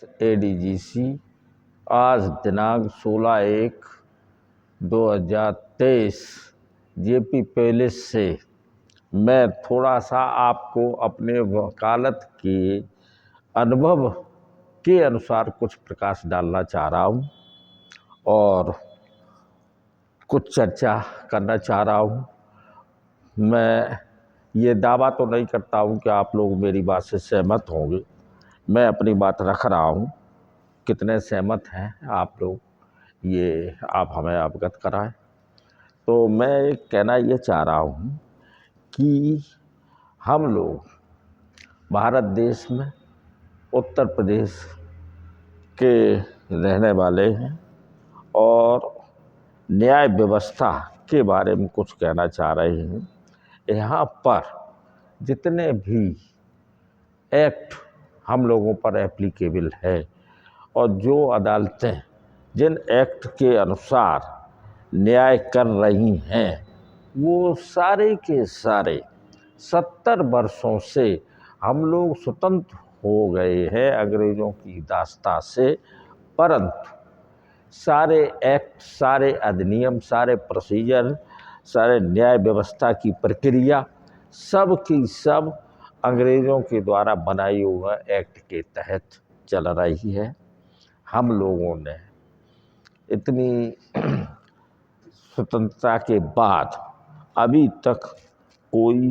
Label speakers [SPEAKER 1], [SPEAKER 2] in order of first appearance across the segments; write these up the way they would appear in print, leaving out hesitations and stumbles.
[SPEAKER 1] ADGC आज दिनांक 16/1/2023 JP palace से मैं थोड़ा सा आपको अपने वकालत के अनुभव के अनुसार कुछ प्रकाश डालना चाह रहा हूँ और कुछ चर्चा करना चाह रहा हूँ। मैं ये दावा तो नहीं करता हूँ कि आप लोग मेरी बात से सहमत होंगे। मैं अपनी बात रख रहा हूँ। कितने सहमत हैं आप लोग, ये आप हमें अवगत कराएं। तो मैं एक कहना ये चाह रहा हूँ कि हम लोग भारत देश में उत्तर प्रदेश के रहने वाले हैं और न्याय व्यवस्था के बारे में कुछ कहना चाह रहे हैं। यहाँ पर जितने भी एक्ट हम लोगों पर एप्लीकेबल है और जो अदालतें जिन एक्ट के अनुसार न्याय कर रही हैं वो सारे के सारे 70 वर्षों से हम लोग स्वतंत्र हो गए हैं अंग्रेज़ों की दास्ता से, परंतु सारे एक्ट, सारे अधिनियम, सारे प्रोसीजर, सारे न्याय व्यवस्था की प्रक्रिया सब की सब अंग्रेज़ों के द्वारा बनाई हुए एक्ट के तहत चल रही है। हम लोगों ने इतनी स्वतंत्रता के बाद अभी तक कोई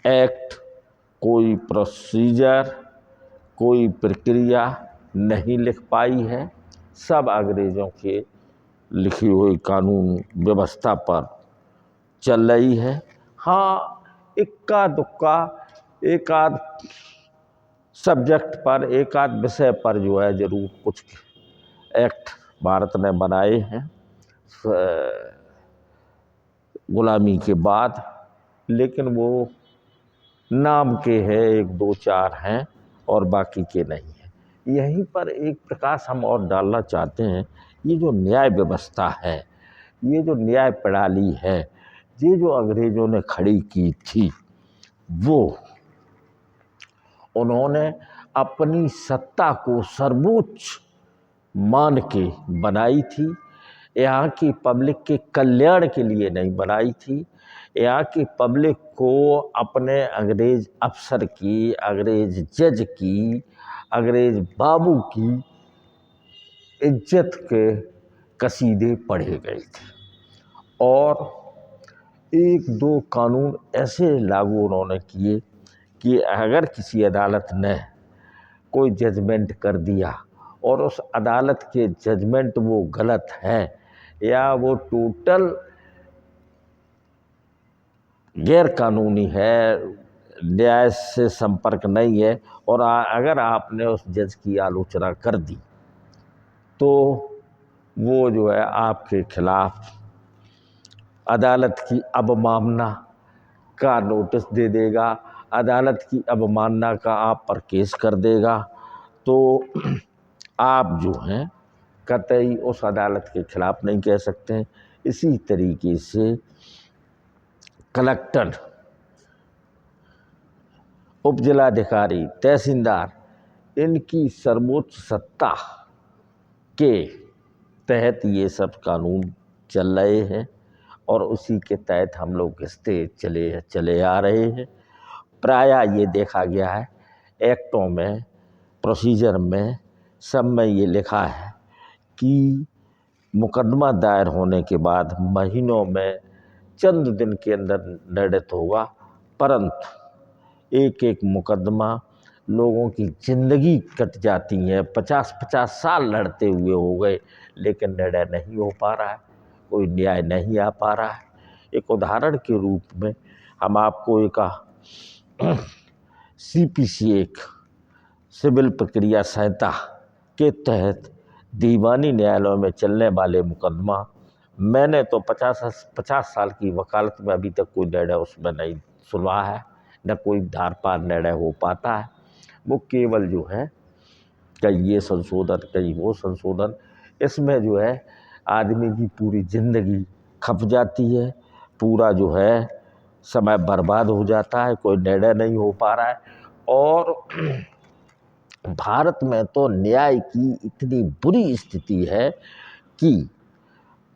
[SPEAKER 1] एक्ट, कोई प्रोसीजर, कोई प्रक्रिया नहीं लिख पाई है। सब अंग्रेज़ों के लिखी हुई कानून व्यवस्था पर चल रही है। हाँ, इक्का दुक्का एक आध सब्जेक्ट पर, एक आध विषय पर जो है ज़रूर कुछ एक्ट भारत ने बनाए हैं गुलामी के बाद, लेकिन वो नाम के हैं, 1 2 4 हैं और बाकी के नहीं हैं। यहीं पर एक प्रकाश हम और डालना चाहते हैं। ये जो न्याय व्यवस्था है, ये जो न्याय प्रणाली है, ये जो अंग्रेज़ों ने खड़ी की थी, वो उन्होंने अपनी सत्ता को सर्वोच्च मान के बनाई थी। यहाँ की पब्लिक के कल्याण के लिए नहीं बनाई थी। यहाँ की पब्लिक को अपने अंग्रेज़ अफसर की, अंग्रेज़ जज की, अंग्रेज़ बाबू की इज्जत के कसीदे पढ़े गए थे और 1 2 कानून ऐसे लागू उन्होंने किए कि अगर किसी अदालत ने कोई जजमेंट कर दिया और उस अदालत के जजमेंट वो गलत है या वो टोटल गैर कानूनी है, न्याय से संपर्क नहीं है और अगर आपने उस जज की आलोचना कर दी तो वो जो है आपके खिलाफ अदालत की अवमानना का नोटिस दे देगा, अदालत की अवमानना का आप पर केस कर देगा। तो आप जो हैं कतई उस अदालत के खिलाफ नहीं कह सकते हैं। इसी तरीके से कलेक्टर, उपजिलाधिकारी, तहसीलदार, इनकी सर्वोच्च सत्ता के तहत ये सब कानून चल रहे हैं और उसी के तहत हम लोग घिसते चले आ रहे हैं। प्रायः ये देखा गया है एक्टों में, प्रोसीजर में, सब में ये लिखा है कि मुकदमा दायर होने के बाद महीनों में, चंद दिन के अंदर निर्णित होगा, परंतु एक एक मुकदमा लोगों की ज़िंदगी कट जाती है। 50-50 साल लड़ते हुए हो गए लेकिन निर्णय नहीं हो पा रहा है, कोई न्याय नहीं आ पा रहा है। एक उदाहरण के रूप में हम आपको एक CPC एक सिविल प्रक्रिया संहिता के तहत दीवानी न्यायालयों में चलने वाले मुकदमा, मैंने तो 50 साल की वकालत में अभी तक कोई निर्णय उसमें नहीं सुना है, न कोई धार पार निर्णय हो पाता है। वो केवल जो है कहीं ये संशोधन, कहीं वो संशोधन, इसमें जो है आदमी की पूरी ज़िंदगी खप जाती है, पूरा जो है समय बर्बाद हो जाता है, कोई निर्णय नहीं हो पा रहा है। और भारत में तो न्याय की इतनी बुरी स्थिति है कि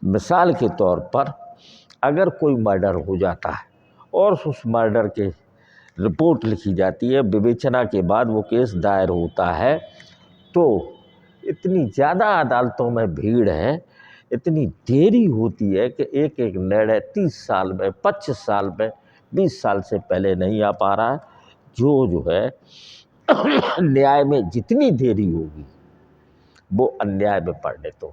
[SPEAKER 1] मिसाल के तौर पर अगर कोई मर्डर हो जाता है और उस मर्डर के रिपोर्ट लिखी जाती है, विवेचना के बाद वो केस दायर होता है, तो इतनी ज़्यादा अदालतों में भीड़ है, इतनी देरी होती है कि एक एक निर्णय 30 साल में, 25 साल में, 20 साल से पहले नहीं आ पा रहा है। जो है न्याय में जितनी देरी होगी वो अन्याय में परिणत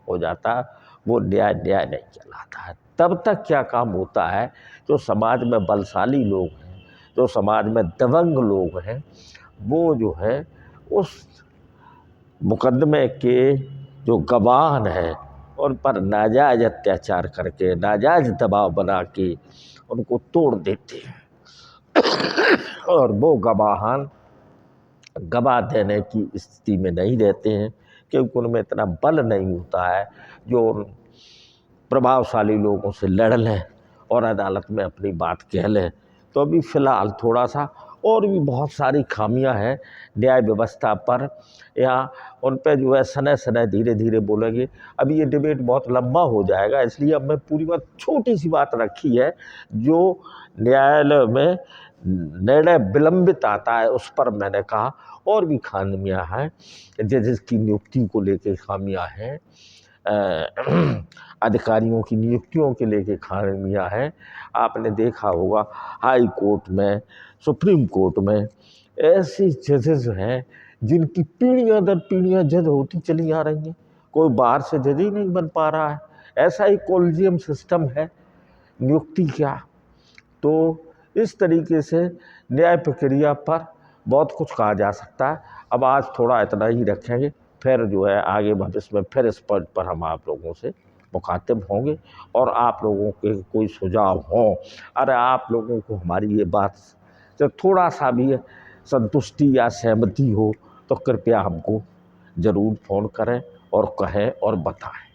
[SPEAKER 1] हो जाता है, वो न्याय नहीं कहलाता है। तब तक क्या काम होता है, जो समाज में बलशाली लोग हैं, जो समाज में दबंग लोग हैं, वो जो है उस मुकदमे के जो गवाह हैं उन पर नाजायज़ अत्याचार करके, नाजायज़ दबाव बना के उनको तोड़ देते हैं और वो गवाहान गवाह देने की स्थिति में नहीं रहते हैं, क्योंकि उनमें इतना बल नहीं होता है जो उन प्रभावशाली लोगों से लड़ लें और अदालत में अपनी बात कह लें। तो अभी फ़िलहाल थोड़ा सा और भी बहुत सारी खामियां हैं न्याय व्यवस्था पर, या उन पे जो है समय समय धीरे धीरे बोलेंगे। अभी ये डिबेट बहुत लंबा हो जाएगा, इसलिए अब मैं पूरी बात छोटी सी बात रखी है। जो न्यायालय में निर्णय विलंबित आता है उस पर मैंने कहा, और भी खामियां हैं, जजेस की नियुक्ति को लेके खामियां हैं, अधिकारियों की नियुक्तियों के लेके खामियां हैं। आपने देखा होगा हाई कोर्ट में, सुप्रीम कोर्ट में ऐसे जजेस हैं जिनकी पीढ़ियां दर पीढ़ियां जज होती चली आ रही हैं, कोई बाहर से जज ही नहीं बन पा रहा है। ऐसा ही कॉलेजियम सिस्टम है नियुक्ति का। तो इस तरीके से न्याय प्रक्रिया पर बहुत कुछ कहा जा सकता है। अब आज थोड़ा इतना ही रखेंगे, फिर जो है आगे भविष्य में फिर इस पॉइंट पर हम आप लोगों से मुखातिब होंगे। और आप लोगों के कोई सुझाव हो, अरे आप लोगों को हमारी ये बात से थोड़ा सा भी संतुष्टि या सहमति हो, तो कृपया हमको ज़रूर फ़ोन करें और कहें और बताएं।